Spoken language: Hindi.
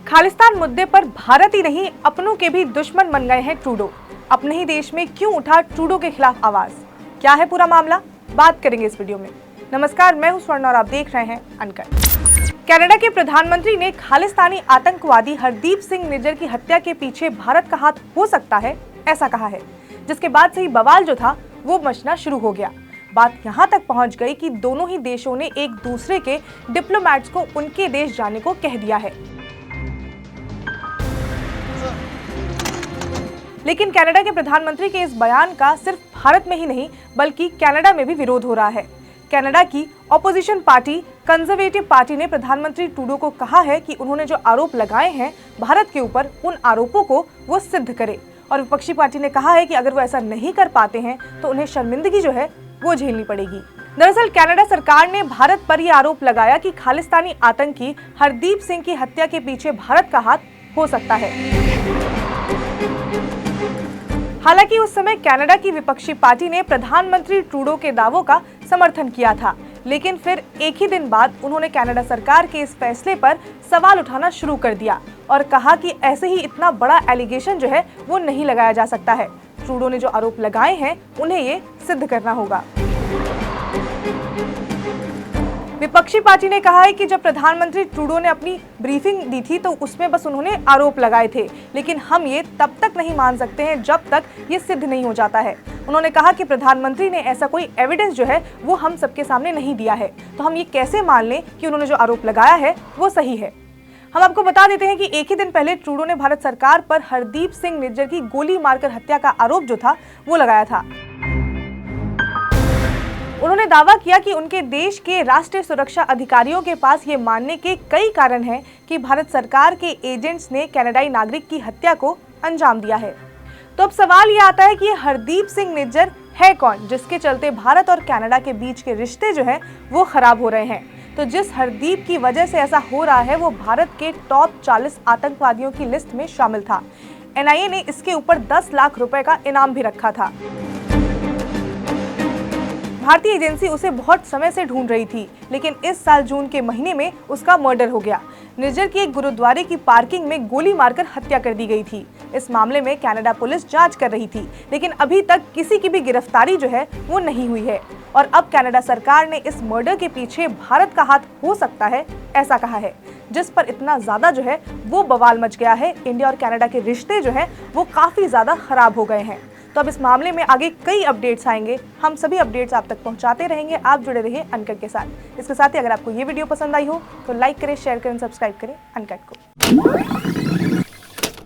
खालिस्तान मुद्दे पर भारत ही नहीं अपनों के भी दुश्मन बन गए हैं ट्रूडो। अपने ही देश में क्यों उठा ट्रूडो के खिलाफ आवाज? क्या है पूरा मामला, बात करेंगे इस वीडियो में। नमस्कार, मैं हूं स्वर्ण और आप देख रहे हैं अनकट। कनाडा के प्रधानमंत्री ने खालिस्तानी आतंकवादी हरदीप सिंह निज्जर की हत्या के पीछे भारत का हाथ हो सकता है, ऐसा कहा है, जिसके बाद से ही बवाल जो था वो मचना शुरू हो गया। बात यहाँ तक पहुँच गई कि दोनों ही देशों ने एक दूसरे के डिप्लोमैट्स को उनके देश जाने को कह दिया है। लेकिन कनाडा के प्रधानमंत्री के इस बयान का सिर्फ भारत में ही नहीं बल्कि कनाडा में भी विरोध हो रहा है। कनाडा की ऑपोजिशन पार्टी कंजर्वेटिव पार्टी ने प्रधानमंत्री ट्रूडो को कहा है कि उन्होंने जो आरोप लगाए हैं भारत के ऊपर, उन आरोपों को वो सिद्ध करे। और विपक्षी पार्टी ने कहा है कि अगर वो ऐसा नहीं कर पाते हैं तो उन्हें शर्मिंदगी जो है वो झेलनी पड़ेगी। दरअसल कनाडा सरकार ने भारत पर यह आरोप लगाया कि खालिस्तानी आतंकी हरदीप सिंह की हत्या के पीछे भारत का हाथ हो सकता है। हालांकि उस समय कनाडा की विपक्षी पार्टी ने प्रधानमंत्री ट्रूडो के दावों का समर्थन किया था, लेकिन फिर एक ही दिन बाद उन्होंने कनाडा सरकार के इस फैसले पर सवाल उठाना शुरू कर दिया और कहा कि ऐसे ही इतना बड़ा एलिगेशन जो है वो नहीं लगाया जा सकता है। ट्रूडो ने जो आरोप लगाए हैं उन्हें ये सिद्ध करना होगा। विपक्षी पार्टी ने कहा है कि जब प्रधानमंत्री ट्रूडो ने अपनी ब्रीफिंग दी थी तो उसमें बस उन्होंने आरोप लगाए थे, लेकिन हम ये तब तक नहीं मान सकते हैं जब तक ये सिद्ध नहीं हो जाता है। उन्होंने कहा कि प्रधानमंत्री ने ऐसा कोई एविडेंस जो है वो हम सबके सामने नहीं दिया है, तो हम ये कैसे मान लें कि उन्होंने जो आरोप लगाया है वो सही है। हम आपको बता देते हैं कि एक ही दिन पहले ट्रूडो ने भारत सरकार पर हरदीप सिंह निज्जर की गोली मारकर हत्या का आरोप जो था वो लगाया था। उन्होंने दावा किया कि उनके देश के राष्ट्रीय सुरक्षा अधिकारियों के पास ये मानने के कई कारण हैं कि भारत सरकार के एजेंट्स ने कनाडाई नागरिक की हत्या को अंजाम दिया है। तो अब सवाल ये आता है कि ये हरदीप सिंह निज्जर है कौन, जिसके चलते भारत और कनाडा के बीच के रिश्ते जो हैं वो खराब हो रहे हैं। तो जिस हरदीप की वजह से ऐसा हो रहा है वो भारत के टॉप 40 आतंकवादियों की लिस्ट में शामिल था। NIA ने इसके ऊपर 10 लाख रुपए का इनाम भी रखा था। भारतीय एजेंसी उसे बहुत समय से ढूंढ रही थी, लेकिन इस साल जून के महीने में उसका मर्डर हो गया। निज्जर की एक गुरुद्वारे की पार्किंग में गोली मारकर हत्या कर दी गई थी। इस मामले में कनाडा पुलिस जांच कर रही थी, लेकिन अभी तक किसी की भी गिरफ्तारी जो है वो नहीं हुई है। और अब कनाडा सरकार ने इस मर्डर के पीछे भारत का हाथ हो सकता है, ऐसा कहा है, जिस पर इतना ज्यादा जो है वो बवाल मच गया है। इंडिया और कनाडा के रिश्ते जो है वो काफी ज्यादा खराब हो गए हैं। तो अब इस मामले में आगे कई अपडेट्स आएंगे। हम सभी अपडेट्स आप तक पहुंचाते रहेंगे। आप जुड़े रहिए अनकट के साथ। इसके साथ ही अगर आपको ये वीडियो पसंद आई हो तो लाइक करें, शेयर करें, सब्सक्राइब करें अनकट को।